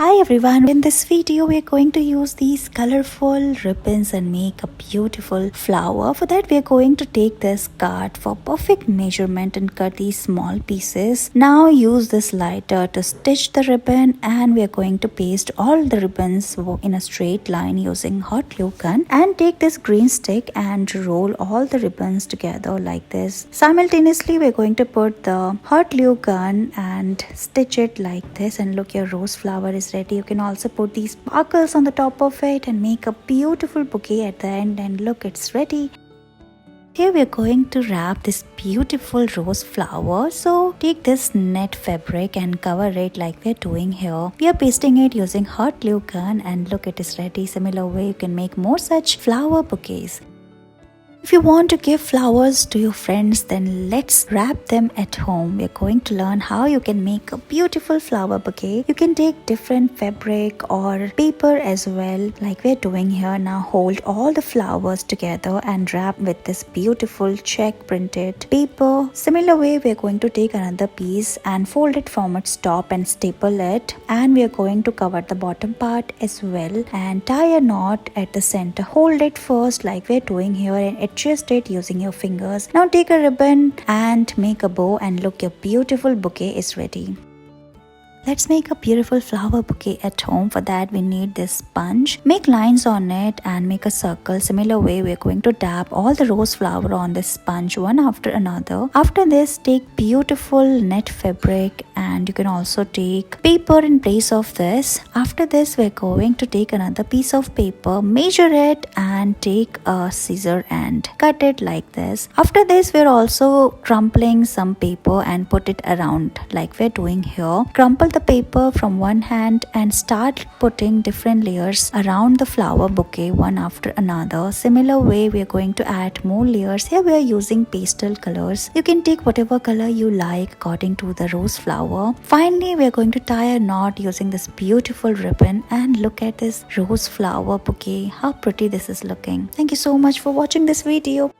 Hi everyone, in this video we are going to use these colorful ribbons and make a beautiful flower. For that we are going to take this card for perfect measurement and cut these small pieces. Now use this lighter to stitch the ribbon and we are going to paste all the ribbons in a straight line using hot glue gun, and take this green stick and roll all the ribbons together like this. Simultaneously we are going to put the hot glue gun and stitch it like this, and look, your rose flower is ready. You can also put these sparkles on the top of it and make a beautiful bouquet at the end, and look, it's ready. Here we are going to wrap this beautiful rose flower. So take this net fabric and cover it like we're doing here. We are pasting it using hot glue gun, and look, it is ready. Similar way you can make more such flower bouquets. If you want to give flowers to your friends, then let's wrap them at home. We're going to learn how you can make a beautiful flower bouquet. You can take different fabric or paper as well, like we're doing here. Now hold all the flowers together and wrap with this beautiful check printed paper. Similar way, we're going to take another piece and fold it from its top and staple it. And we are going to cover the bottom part as well and tie a knot at the center. Hold it first like we're doing here and adjust it using your fingers. Now take a ribbon and make a bow, and look, your beautiful bouquet is ready. Let's make a beautiful flower bouquet at home. For that we need this sponge. Make lines on it and make a circle. Similar way, we're going to dab all the rose flower on this sponge one after another. After this, take beautiful net fabric and you can also take paper in place of this. After this, we're going to take another piece of paper, measure it and take a scissor and cut it like this. After this, we're also crumpling some paper and put it around like we're doing here. Crumple the paper from one hand and start putting different layers around the flower bouquet one after another. Similar way, we are going to add more layers. Here we are using pastel colors. You can take whatever color you like according to the rose flower. Finally, we are going to tie a knot using this beautiful ribbon, and look at this rose flower bouquet. How pretty this is looking. Thank you so much for watching this video.